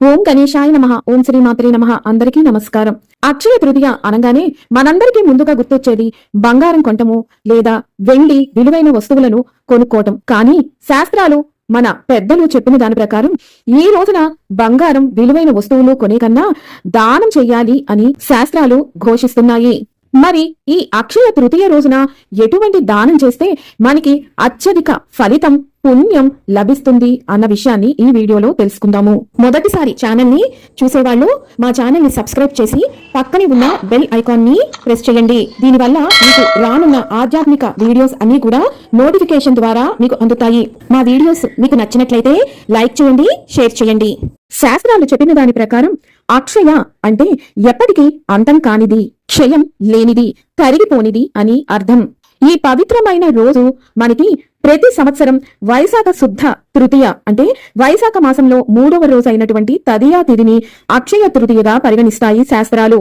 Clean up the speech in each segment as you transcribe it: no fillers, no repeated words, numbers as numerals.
ఓం గణేశాయ నమః. ఓం శ్రీమాత్రే నమః. అందరికీ నమస్కారం. అక్షయ తృతీయ అనగానే మనందరికీ ముందుగా గుర్తొచ్చేది బంగారం కొనటము లేదా వెండి విలువైన వస్తువులను కొనుక్కోవటం. కానీ శాస్త్రాలు మన పెద్దలు చెప్పిన దాని ప్రకారం ఈ రోజున బంగారం విలువైన వస్తువులు కొనే కన్నా దానం చెయ్యాలి అని శాస్త్రాలు ఘోషిస్తున్నాయి. మరి ఈ అక్షయ తృతీయ రోజున ఎటువంటి దానం చేస్తే మనకి అత్యధిక ఫలితం పుణ్యం లభిస్తుంది అన్న విషయాన్ని ఈ వీడియోలో తెలుసుకుందాము. మొదటిసారి ఛానల్ ని చూసేవాళ్ళు మా ఛానల్ ని సబ్స్క్రైబ్ చేసి పక్కనే ఉన్న బెల్ ఐకాన్ ని ప్రెస్ చేయండి. దీనివల్ల మీకు రానున్న ఆధ్యాత్మిక వీడియోస్ అన్ని కూడా నోటిఫికేషన్ ద్వారా మీకు అందుతాయి. మా వీడియోస్ మీకు నచ్చినట్లయితే లైక్ చేయండి, షేర్ చేయండి. శాస్త్రాలు చెప్పిన దాని ప్రకారం అక్షయ అంటే ఎప్పటికీ అంతం కానిది, క్షయం లేనిది, కరిగిపోనిది అని అర్థం. ఈ పవిత్రమైన రోజు మనకి ప్రతి సంవత్సరం వైశాఖ శుద్ధ తృతీయ అంటే వైశాఖ మాసంలో 3వ రోజు అయినటువంటి తదియా తిథిని అక్షయ తృతీయగా పరిగణిస్తాయి శాస్త్రాలు.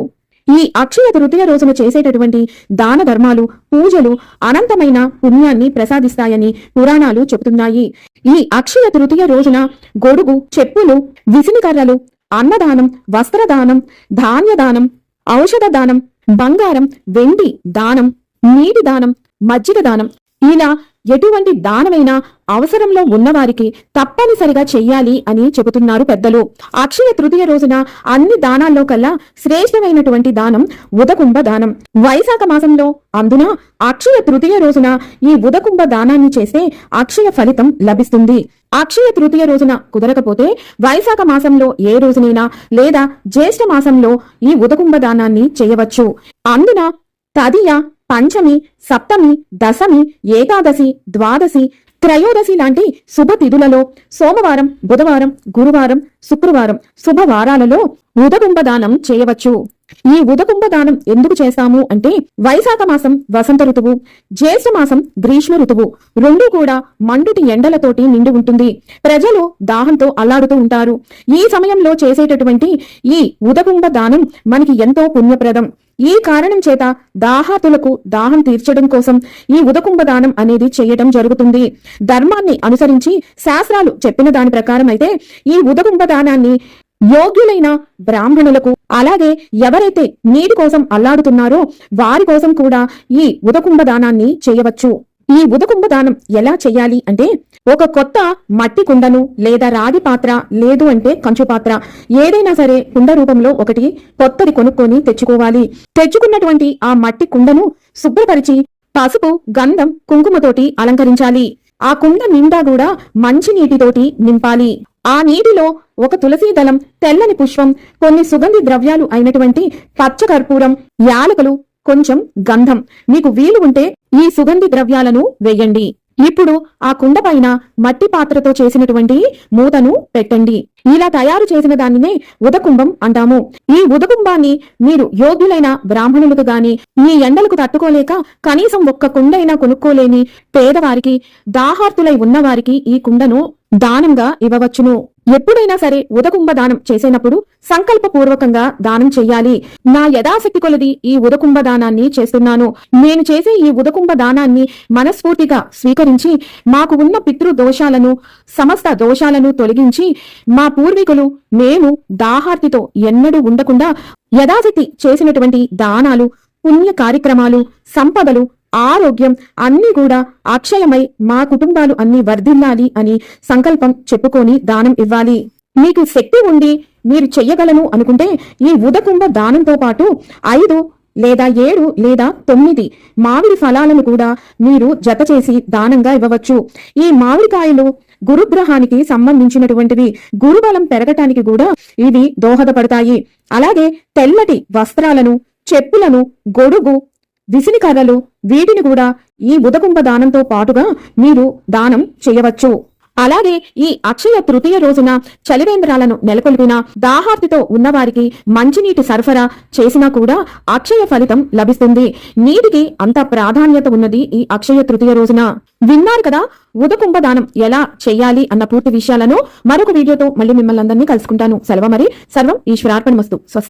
ఈ అక్షయ తృతీయ రోజున చేసేటటువంటి దాన ధర్మాలు, పూజలు అనంతమైన పుణ్యాన్ని ప్రసాదిస్తాయని పురాణాలు చెబుతున్నాయి. ఈ అక్షయ తృతీయ రోజున గొడుగు, చెప్పులు, విసినికర్రలు, అన్నదానం, వస్త్రదానం, ధాన్యదానం, ఔషధ దానం, బంగారం, వెండి దానం, నీటి దానం, మజ్జిగ దానం, ఇలా ఎటువంటి దానమైనా అవసరంలో ఉన్నవారికి తప్పనిసరిగా చెయ్యాలి అని చెబుతున్నారు పెద్దలు. అక్షయ తృతీయ రోజున అన్ని దానాల్లో కల్లా శ్రేష్టమైనటువంటి దానం ఉదకుంభ దానం. వైశాఖ మాసంలో అందున అక్షయ తృతీయ రోజున ఈ ఉదకుంభ దానాన్ని చేస్తే అక్షయ ఫలితం లభిస్తుంది. అక్షయ తృతీయ రోజున కుదరకపోతే వైశాఖ మాసంలో ఏ రోజునైనా లేదా జ్యేష్ఠ మాసంలో ఈ ఉదకుంభ దానాన్ని చేయవచ్చు. అందున తదియ, పంచమి, సప్తమి, దశమి, ఏకాదశి, ద్వాదశి, త్రయోదశి లాంటి శుభ తిథులలో సోమవారం, బుధవారం, గురువారం, శుక్రవారం శుభవారాలలో ఉదకుంభ దానం చేయవచ్చు. ఈ ఉదకుంభ దానం ఎందుకు చేస్తాము అంటే వైశాఖ మాసం వసంత ఋతువు, జ్యేష్ఠ మాసం గ్రీష్మ ఋతువు, రెండూ కూడా మండుటి ఎండలతోటి నిండి ఉంటుంది. ప్రజలు దాహంతో అల్లాడుతూ ఉంటారు. ఈ సమయంలో చేసేటటువంటి ఈ ఉదకుంభ దానం మనకి ఎంతో పుణ్యప్రదం. ఈ కారణం చేత దాహాతులకు దాహం తీర్చడం కోసం ఈ ఉదకుంభ దానం అనేది చేయడం జరుగుతుంది. ధర్మాన్ని అనుసరించి శాస్త్రాలు చెప్పిన దాని ప్రకారం అయితే ఈ ఉదకుంభ దానాన్ని యోగ్యులైన బ్రాహ్మణులకు, అలాగే ఎవరైతే నీటి కోసం అల్లాడుతున్నారో వారి కోసం కూడా ఈ ఉదకుంభ దానాన్ని చేయవచ్చు. ఈ ఉదకుంభ దానం ఎలా చెయ్యాలి అంటే ఒక కొత్త మట్టి కుండను లేదా రాగి పాత్ర, లేదు అంటే కంచు పాత్ర, ఏదైనా సరే కుండ రూపంలో ఒకటి కొత్తది కొనుక్కొని తెచ్చుకోవాలి. తెచ్చుకున్నటువంటి ఆ మట్టి కుండను శుభ్రపరిచి పసుపు, గంధం, కుంకుమతోటి అలంకరించాలి. ఆ కుండ నిండా కూడా మంచి నీటితోటి నింపాలి. ఆ నీటిలో ఒక తులసి దళం, తెల్లని పుష్పం, కొన్ని సుగంధి ద్రవ్యాలు అయినటువంటి పచ్చ కర్పూరం, యాలకులు, కొంచెం గంధం, మీకు వీలు ఉంటే ఈ సుగంధి ద్రవ్యాలను వేయండి. ఇప్పుడు ఆ కుండ పైన మట్టి పాత్రతో చేసినటువంటి మూతను పెట్టండి. ఇలా తయారు చేసిన దానినే ఉదకుంభం అంటాము. ఈ ఉదకుంభాన్ని మీరు యోగ్యులైన బ్రాహ్మణులకు గాని, ఈ ఎండలకు తట్టుకోలేక కనీసం ఒక్క కుండైనా కొనుక్కోలేని పేదవారికి, దాహార్తులై ఉన్నవారికి ఈ కుండను దానంగా ఇవ్వవచ్చును. ఎప్పుడైనా సరే ఉదకుంభ దానం చేసేటప్పుడు సంకల్పపూర్వకంగా దానం చెయ్యాలి. నా యథాశక్తి కొలది ఈ ఉదకుంభ దానాన్ని చేస్తున్నాను. నేను చేసే ఈ ఉదకుంభ దానాన్ని మనస్ఫూర్తిగా స్వీకరించి మాకు ఉన్న పితృ దోషాలను, సమస్త దోషాలను తొలగించి మా పూర్వీకులు, మేము దాహార్తితో ఎన్నడూ ఉండకుండా యథాశక్తి చేసినటువంటి దానాలు, పుణ్య కార్యక్రమాలు, సంపదలు, ఆరోగ్యం అన్ని కూడా అక్షయమై మా కుటుంబాలు అన్ని వర్ధిల్లాలి అని సంకల్పం చెప్పుకొని దానం ఇవ్వాలి. మీకు శక్తి ఉండి మీరు చెయ్యగలను అనుకుంటే ఈ ఉదకుంభ దానంతో పాటు 5 లేదా 7 లేదా 9 మామిడి ఫలాలను కూడా మీరు జత చేసి దానంగా ఇవ్వవచ్చు. ఈ మామిడికాయలు గురుగ్రహానికి సంబంధించినటువంటివి, గురుబలం పెరగటానికి కూడా ఇవి దోహదపడతాయి. అలాగే తెల్లటి వస్త్రాలను, చెప్పులను, గొడుగు, విసినికర్రలు, వీటిని కూడా ఈ ఉదకుంభ దానంతో పాటుగా మీరు దానం చేయవచ్చు. అలాగే ఈ అక్షయ తృతీయ రోజున చలివేంద్రాలను నెలకొల్పిన, దాహార్తితో ఉన్నవారికి మంచినీటి సరఫరా చేసినా కూడా అక్షయ ఫలితం లభిస్తుంది. నీటికి అంత ప్రాధాన్యత ఉన్నది ఈ అక్షయ తృతీయ రోజున. విన్నారు కదా ఉదకుంభ దానం ఎలా చెయ్యాలి అన్న పూర్తి విషయాలను. మరొక వీడియోతో మళ్ళీ మిమ్మల్ని అందరినీ కలుసుకుంటాను. సెలవు మరి. సర్వం ఈశ్వరార్పణమస్తు. స్వస్తి.